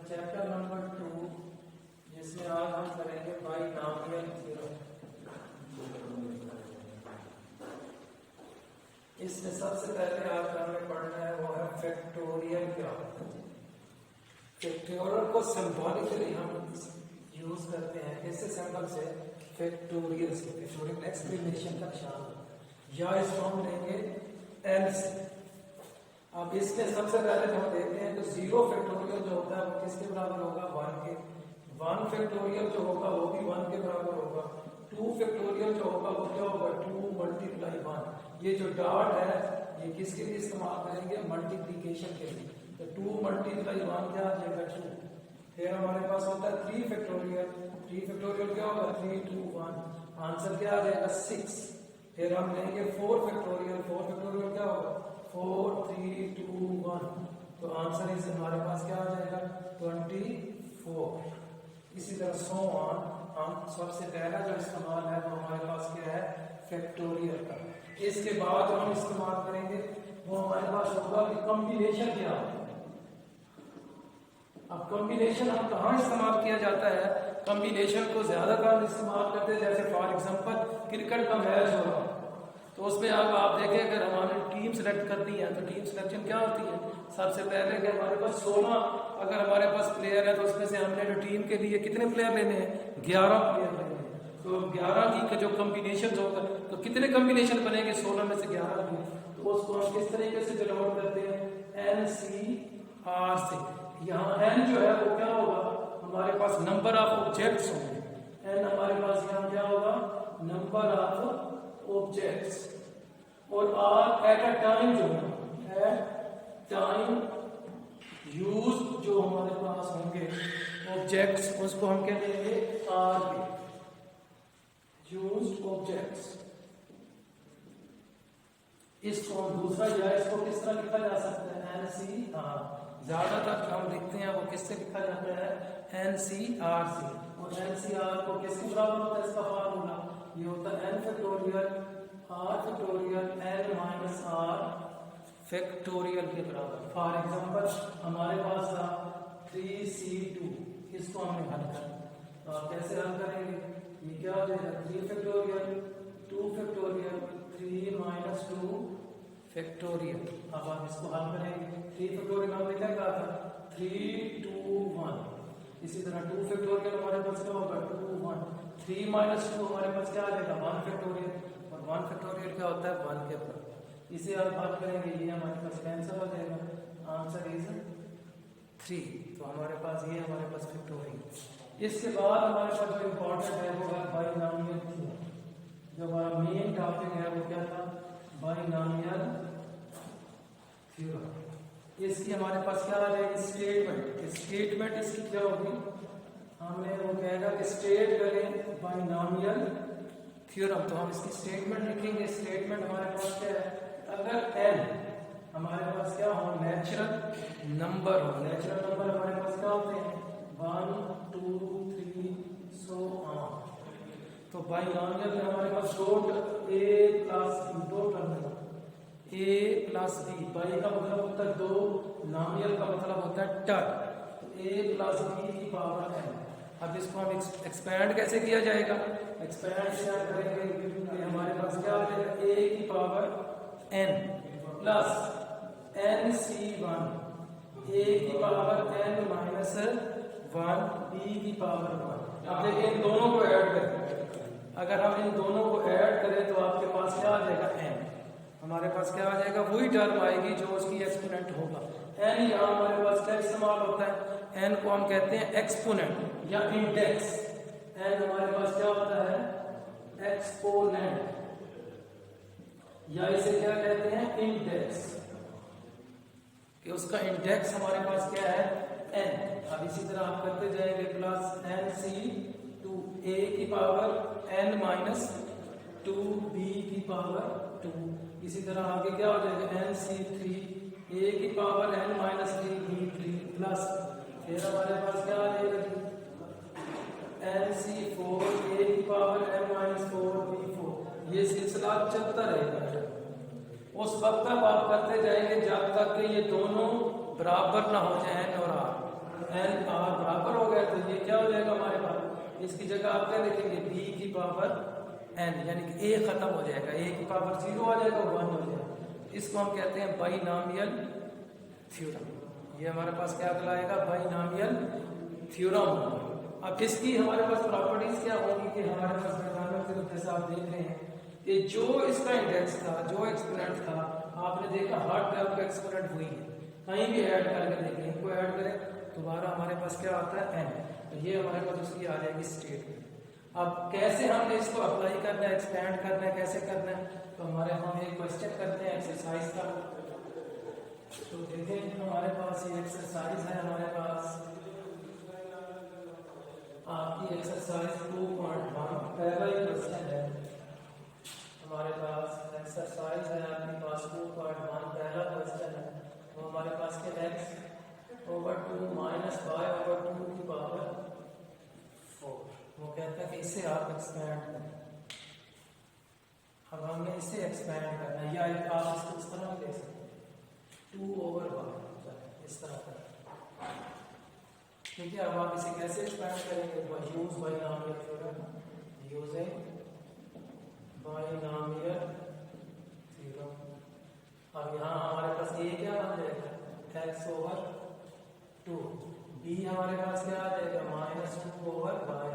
Chapter number 2 जिसमें आज हम करेंगे बाइनॉमियल थ्योरम। इसमें सबसे पहले आज हमें पढ़ना है वो है फैक्टोरियल क्या होता है। फैक्टोरियल को सिंबॉलिकली हम यूज करते हैं, कैसे सिंबल से फैक्टोरियल से, फैक्टोरियल एक्सक्लेमेशन का निशान या इसको हम लेंगे एल से। अब इसमें सबसे पहले जो हम देखते हैं तो 0 फैक्टोरियल जो होता है वो किसके बराबर होगा, 1 के। 1 फैक्टोरियल जो होगा वो भी 1 के बराबर होगा। 2 फैक्टोरियल जो होगा वो क्या होगा, 2 × 1। ये जो डॉट है ये किसके लिए इस्तेमाल करेंगे, मल्टीप्लीकेशन के लिए। तो 2 × 1 क्या आ जाएगा, 2। फिर हमारे पास होता है 3 फैक्टोरियल। 3 फैक्टोरियल क्या होगा, 3 × 1, आंसर क्या आ जाएगा, 6। फिर हम लेंगे 4 फैक्टोरियल। 4 फैक्टोरियल क्या होगा, 4 3 2 1, तो आंसर इस हमारे पास क्या आ जाएगा, 24। इसी तरह सो ऑन। हम सबसे पहला जो इस्तेमाल है वो हमारे पास क्या है, फैक्टोरियल का। इसके बाद जो हम इस्तेमाल करेंगे वो हमारे पास होगा कि कॉम्बिनेशन क्या है। अब कॉम्बिनेशन हम कहाँ इस्तेमाल किया जाता है, कॉम्बिनेशन को ज्यादातर हम इस्तेमाल करते हैं जैसे फॉर एग्जांपल क्रिकेट का मैच हो रहा तो उसमें अब आप देखें अगर हमारे टीम सेलेक्ट करनी है तो टीम सिलेक्शन क्या होती है, सबसे पहले कि हमारे पास 16 अगर हमारे पास प्लेयर है तो उसमें से हमने जो टीम के लिए कितने प्लेयर लेने हैं, 11 प्लेयर लेने हैं। तो 11 की जो कॉम्बिनेशन होगा तो कितने कॉम्बिनेशन बनेंगे, 16 में से 11 के। तो उसको हम किस तरीके से डिनोट करते हैं, NCR से। यहाँ n जो है वो क्या होगा, हमारे पास नंबर ऑफ ऑब्जेक्ट्स होंगे। n हमारे पास यहाँ क्या होगा, नंबर ऑफ ऑब्जेक्ट्स। और r एट अ टाइम जो है, एट टाइम यूज जो हमारे पास होंगे ऑब्जेक्ट्स, उसको हम क्या लेंगे, r के यूज ऑब्जेक्ट्स। इसको हम दूसरा या इसको किस तरह लिखा जा सकता है, NCR। ज्यादातर हम लिखते हैं वो किससे लिखा जाता है, NCR से। और NCR को किसके बराबर होता है, इसका फार्मूला ये होता है n factorial r factorial n minus r factorial के बराबर। फॉर एग्जांपल हमारे पास था 3c2, इसको हमने हल करना तो आप कैसे हल करेंगे, ये क्या हो जाएगा, 3 फैक्टोरियल 2 फैक्टोरियल 3 माइनस 2 फैक्टोरियल। अब आप इसको हल करेंगे, 3 फैक्टोरियल हमने क्या कहा था, 3 2 1। इसी तरह 2 फैक्टोरियल हमारे पास क्या होगा, 2 1। 3 माइनस 2 हमारे पास क्या आ जाएगा, 1 फैक्टोरियल। और 1 फैक्टोरियल क्या होता है, 1 के ऊपर। इसे आप हल करेंगे, ये हमारे पास कैंसिल हो जाएगा, आंसर इज 3। तो हमारे पास ये हमारे पास फैक्टोरियल। इसके बाद हमारे पास जो इम्पोर्टेंट है वो है बाइनॉमियल थ्योरम। जो हमारा मेन टॉपिक है वो क्या था, बाइनॉमियल थ्योरम। इसकी हमारे पास क्या आ जाएगी, स्टेटमेंट। स्टेटमेंट इसकी क्या होगी, हमें वो कहेगा कि स्टेट करें बाइनॉमियल थ्योरम। तो हम इसकी स्टेटमेंट लिखेंगे। स्टेटमेंट हमारे पास क्या है, अगर n हमारे पास क्या हो, नेचुरल नंबर हो। नेचुरल नंबर हमारे पास क्या होते हैं, 1 2 3 सो ऑन। तो बाइनॉमियल में हमारे पास a plus b, 2 term a plus b। By का मतलब होता है 2, नॉमियल का मतलब होता है टर। तो a प्लस b की पावर n। अब इसको हम एक्सपैंड कैसे किया जाएगा, एक्सपैंड से हम करेंगे कि हमारे पास क्या हो जाएगा, a की power n plus NC1 a की पावर n माइनस 1 b की पावर 1। अब देखिए इन दोनों को ऐड करें, अगर हम इन दोनों को ऐड करें तो आपके पास क्या आ जाएगा, n। हमारे पास क्या आ जाएगा, वही टर्म आएगी जो उसकी एक्सपोनेंट होगा। n यहाँ हमारे पास क्या इस्तेमाल होता है, n को हम कहते हैं एक्सपोनेंट या इंडेक्स। n हमारे पास क्या होता है, एक्सपोनेंट, या इसे क्या कहते हैं, इंडेक्स, कि उसका इंडेक्स हमारे पास क्या है, n। अब इसी तरह आप करते जाएंगे, प्लस NC2 a की पावर n माइनस 2b की पावर 2। इसी तरह आगे क्या हो जाएगा, NC3 a की power n minus 3b3 plus, फिर हमारे पास क्या आ जाएगा, NC4 a की पावर n माइनस 4b4। ये सिलसिला चलता रहेगा। उस वक्त तक आप करते जाएंगे जब तक कि ये दोनों बराबर ना हो जाए n और r। एन आर बराबर हो गया, तो ये क्या हो जाएगा हमारे पास, इसकी जगह आप क्या लिखेंगे बी की पावर एन, यानी कि ए खत्म हो जाएगा, ए की पावर 0 आ जाएगा, 1 हो जाएगा। इसको हम कहते हैं बाइनॉमियल थ्योरम। ये हमारे पास क्या कहलाएगा, बाइनॉमियल थ्योरम। अब इसकी हमारे पास प्रॉपर्टीज क्या होगी कि हमारे पास जैसा आप देख रहे हैं कि जो इसका इंडेक्स था, जो एक्सपोनेंट था, आपने देखा हर टर्म का एक्सपोनेंट हुई है, कहीं भी ऐड करके देखें, इनको ऐड करें दोबारा हमारे पास क्या आता है एन, तो ये हमारे पास उसकी आ जाएगी स्टेट। अब कैसे हमने इसको अप्लाई करना है, एक्सपेंड करना है, कैसे करना है, तो हमारे हम एक क्वेश्चन करते हैं एक्सरसाइज का। तो देखें हमारे पास ये एक्सरसाइज है, हमारे पास आपकी एक्सरसाइज 2.1 पहला ही क्वेश्चन है हमारे पास, एक्सरसाइज है आपके पास 2.1 पहला क्वेश्चन है। वो हमारे पास के x over 2 minus Y over 2 की पावर 4, वो कहता है कि इसे आप एक्सपेंड करें। अब हमने इसे एक्सपेंड करना है, या आप इसको इस तरह भी देख सकते हैं 2 ओवर वाई, इस तरह का, ठीक है। अब आप इसे कैसे एक्सपेंड करेंगे, use binomial theorem, using binomial theorem. अब यहाँ हमारे पास ये क्या बन जाएगा x ओवर 2, b हमारे पास क्या आ जाएगा माइनस 2 ओवर y,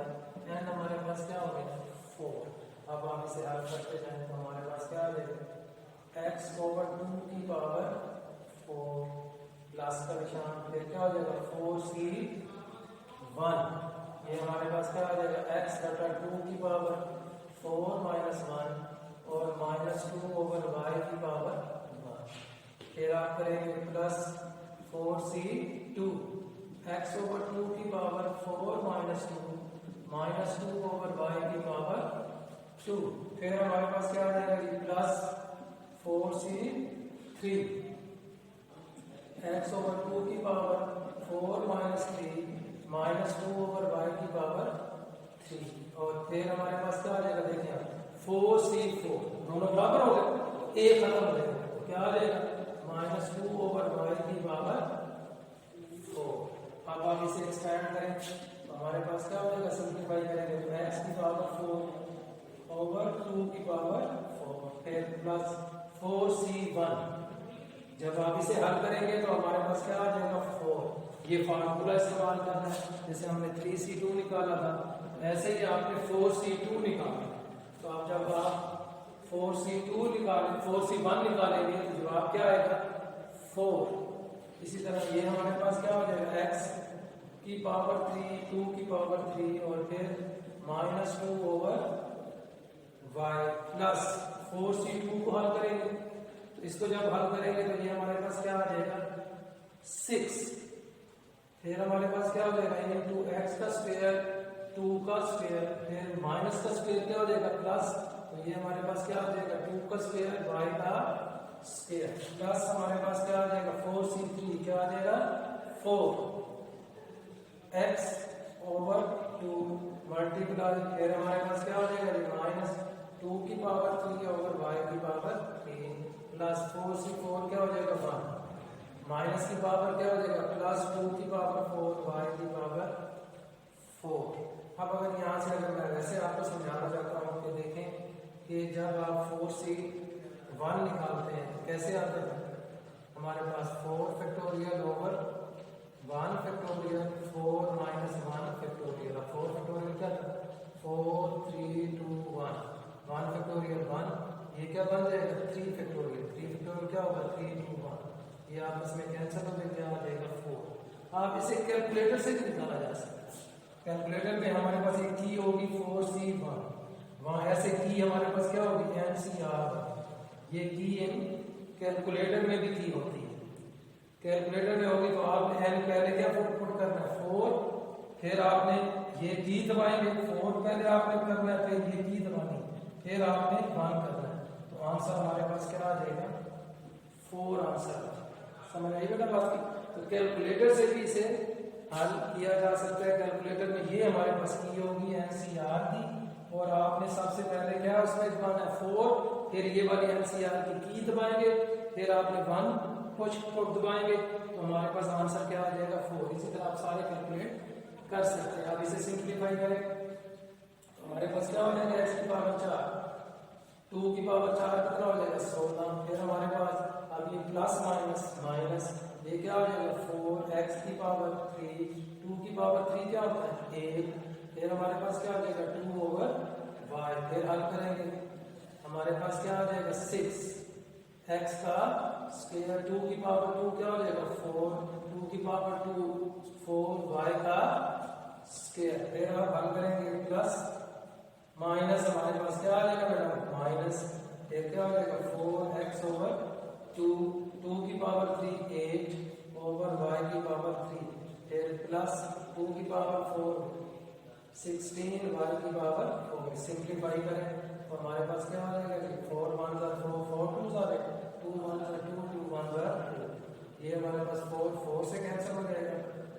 n हमारे पास क्या हो गया 4। अब आप इसे हल करते जाएं तो हमारे पास क्या आ जाएगा x ओवर 2 की पावर 4 प्लस का निशान, फिर क्या हो जाएगा 4c 1, ये हमारे पास क्या आ जाएगा x बटा 2 की पावर 4 माइनस 1 और माइनस 2 ओवर y की पावर 1, फिर आप करेंगे प्लस 4c2 x ओवर 2 की पावर 4 माइनस 2 ओवर y की पावर 2, फिर हमारे पास क्या आ जाएगा प्लस 4c3 x ओवर 2 की power 4 minus 3 minus 2 over y की पावर 3, और फिर हमारे पास क्या आ जाएगा देखिए 4c4, दोनों बराबर हो गए, a खत्म हो जाएगा, तो क्या आ जाएगा माइनस 2 ओवर y की पावर 4। अब आप इसे एक्सपेंड करें तो हमारे पास क्या हो जाएगा, सिंप्लीफाई करेंगे तो x की पावर 4 ओवर 2 की पावर 4, फिर प्लस 4c1, जब आप इसे हल करेंगे तो हमारे पास क्या आ जाएगा 4। ये फार्मूला इस्तेमाल करना है, जैसे हमने 3c2 निकाला था ऐसे ही आपने 4c2 निकाला, तो आप जब आप 4c2 निकालें 4c1 निकालेंगे तो जवाब क्या आएगा 4। इसी तरह ये हमारे पास क्या हो जाएगा x की पावर 3 2 की पावर 3 और फिर minus 2 over y plus 4c2 को हल करेंगे, तो इसको जब हल करेंगे तो ये हमारे पास क्या आ जाएगा 6, फिर हमारे पास क्या हो जाएगा इनटू x का स्क्वायर 2 का स्क्वायर, फिर माइनस का स्क्वायर क्या हो जाएगा प्लस, तो ये हमारे पास क्या हो जाएगा 2 का स्क्वायर y का स्क्वायर, प्लस हमारे पास क्या आ जाएगा 4c3 क्या आ जाएगा 4 x ओवर 2 मल्टीप्लाई, फिर हमारे पास क्या हो जाएगा माइनस 2 की पावर 3 ओवर y की पावर 3 प्लस 4c4 क्या हो जाएगा 1, माइनस की पावर क्या हो जाएगा प्लस 2 की पावर 4 y की पावर 4। अब अगर यहाँ से अगर मैं वैसे आपको समझाना चाहता हूँ कि देखें कि जब आप 4c1 निकालते हैं तो कैसे आते हैं, हमारे पास 4 factorial over 1 factorial 4 minus 1 factorial, 4 factorial क्या 4 3 2 1 1 फैक्टोरियल 1, ये क्या बन जाएगा 3 फैक्टोरियल क्या होगा 3 2 1, ये आपस में कैंसिल हो जाएगा, आ जाएगा 4। आप इसे कैलकुलेटर से भी निकाला जा सकता है, कैलकुलेटर में हमारे पास एक की होगी 4c1, वहां ऐसे की हमारे पास क्या होगी MCR, ये की इन कैलकुलेटर में भी की होती है, कैलकुलेटर में होगी तो आपने n पहले क्या पुट करना है 4, फिर आपने ये की दबाएंगे 4 पहले आपने करना है, फिर ये की दबानी, फिर आपने 1 करना है, तो आंसर हमारे पास क्या आ जाएगा 4 आंसर। समझ आई बेटा बात की, तो कैलकुलेटर से भी इसे हल किया जा सकता है। कैलकुलेटर में ये हमारे पास की होगी MCR की, और आपने सबसे पहले क्या उसमें दबाना है 4, फिर ये वाली MCR की दबाएंगे, फिर आपने 1 पुश दबाएंगे, तो हमारे पास आंसर क्या आ जाएगा 4। इसी तरह आप सारे कैलकुलेट कर सकते हैं। अब इसे सिंप्लीफाई करें तो हमारे पास क्या हो जाएगा, x की पावर 4, 2 की पावर 4 कितना हो जाएगा 16। फिर हमारे पास अब ये प्लस माइनस माइनस, ये क्या हो जाएगा 4x की पावर 3, 2 की पावर 3 क्या होता है 8। फिर हमारे पास क्या हो जाएगा 2 ओवर y। फिर हल करेंगे हमारे पास क्या हो जाएगा 6 x का स्क्वायर, 2 की पावर 2 क्या हो जाएगा 4, 2 की पावर 2 4 y का स्क्वायर। फिर हम हल करेंगे प्लस माइनस, हमारे पास क्या आ जाएगा बेटा माइनस। फिर क्या हो जाएगा 4x ओवर 2, 2 की पावर 3 8 ओवर y की पावर 3। फिर प्लस 2 की पावर 4 16 y की पावर 4। सिंप्लीफाई करें तो हमारे पास क्या हो जाएगा 4 1 4 4 2 आ जाएगा, 2 1 2 2 1 2। ये हमारे पास 4 4 से कैंसिल हो जाएगा,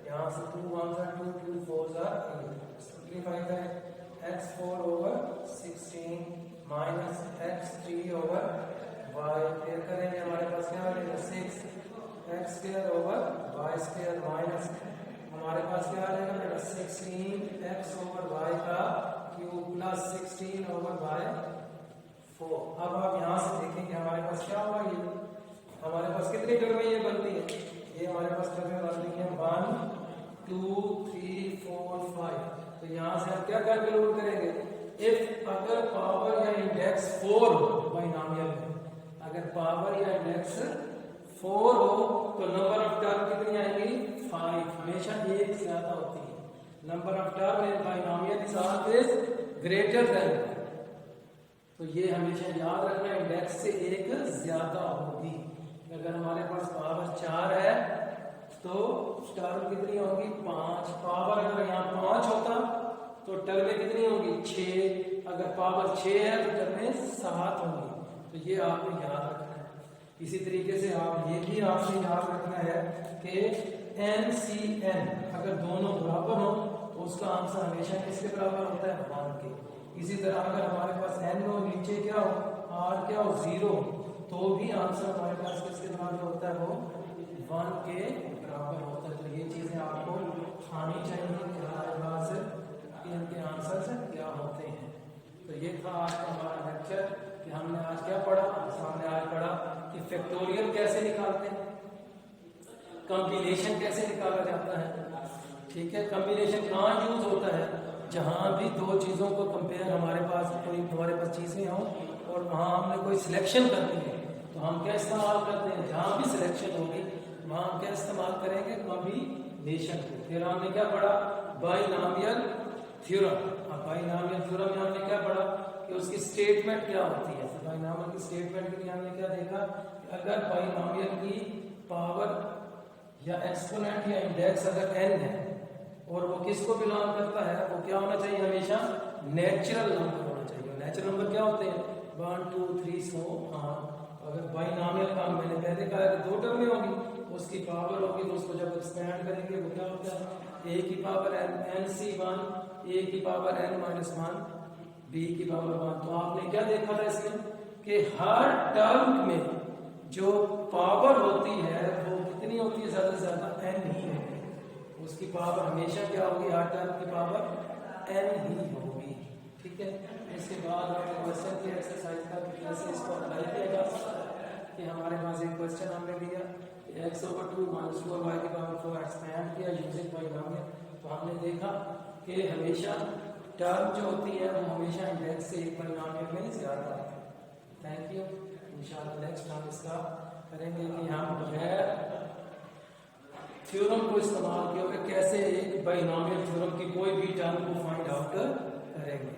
यहाँ से 2 1 2 2 4 8। सिंप्लीफाई करें x4 over 16 minus x3 over y। फिर करेंगे हमारे पास क्या हो जाएगा 6 x square over y square minus हमारे पास क्या आ जाएगा बेटा 16 x ओवर y का क्यूब प्लस 16 ओवर y 4। अब आप यहाँ से देखेंगे हमारे पास क्या होगा, ये हमारे पास कितनी टर्में ये बनती है, ये हमारे पास टर्में बनती है 1 2 3 4 5। तो यहाँ से हम क्या कैलकुलेट करेंगे, इफ अगर पावर या इंडेक्स 4 हो बाइनोमियल में, अगर पावर या इंडेक्स 4 हो तो नंबर ऑफ टर्म कितनी आएंगी 5, हमेशा एक ज्यादा होती है। Number of term in binomial is always greater than, तो ये हमेशा याद रखना इंडेक्स से एक ज्यादा होगी। अगर हमारे पास पावर 4 है तो टर्म कितनी होगी 5। पावर अगर यहाँ 5 होता तो टर्में कितनी होगी 6, अगर पावर 6 है तो टर्में 7 होंगी। तो ये आपने याद रखना है। इसी तरीके से आप ये भी आपसे याद रखना है कि NCN अगर दोनों बराबर हो तो उसका आंसर हमेशा किसके बराबर होता है 1 के। इसी तरह अगर हमारे पास n हो नीचे क्या हो r क्या हो 0 तो भी आंसर हमारे पास किसके बराबर होता है वो 1 के बराबर होता है। तो ये चीजें आपको आनी चाहिए कि हमारे पास इनके आंसर्स क्या होते हैं। तो ये था आज का हमारा लेक्चर कि हमने आज क्या पढ़ा, हमने आज पढ़ा कि फैक्टोरियल कैसे निकालते हैं, कॉम्बिनेशन कैसे निकाला जाता है। ठीक है, कॉम्बिनेशन कहाँ यूज होता है, जहाँ भी दो चीजों को कंपेयर हमारे पास चीजें हों और वहाँ हमने कोई सिलेक्शन करनी है तो हम क्या इस्तेमाल करते हैं, जहाँ भी सिलेक्शन होगी वहाँ हम क्या इस्तेमाल करेंगे कॉम्बिनेशन को। फिर हमने क्या पढ़ा बाइनोमियल थ्योरम। अब बाइनोमियल थ्योरम में हमने क्या पढ़ा कि उसकी स्टेटमेंट क्या होती है। बाइनोमियल की स्टेटमेंट के लिए हमने क्या देखा कि अगर बाइनोमियल की पावर या एक्सपोनेंट या इंडेक्स अगर n है और वो किसको बिलोंग करता है, वो क्या होना चाहिए हमेशा नेचुरल नंबर होना चाहिए। नेचुरल नंबर क्या होते हैं 1 2 3 सो ऑन। अगर बाइनोमियल का मैंने पहले कहा कि 2 टर्म में होगी, उसकी पावर होगी तो उसको जब एक्सपेंड करेंगे वो क्या होता है a की पावर nc1 a की पावर n-1 b की पावर 1। तो आपने क्या देखा था इसमें कि हर टर्म में जो पावर होती है वो कितनी होती है, ज्यादा से ज्यादा n ही होगी। उसकी पावर हमेशा क्या होगी, हर टर्म की पावर n ही होगी। ठीक है, इसके बाद हमने क्वेश्चन की एक्सरसाइज का कैसे इसको अप्लाई किया जा सकता है कि हमारे पास एक क्वेश्चन हमने दिया x/2 - 4y की पावर 4 एक्सपेंड किया यूजिंग बाइनोमियल। तो हमने देखा कि हमेशा टर्म जो होती है वो हमेशा इंडेक्स से एक बाइनोमियल में ज्यादा है। Thank you. इंशाल्लाह नेक्स्ट हम इसका करेंगे कि हम बगैर थ्योरम को इस्तेमाल किए कैसे एक बाइनोमियल थ्योरम की कोई भी टर्म को फाइंड आउट करेंगे।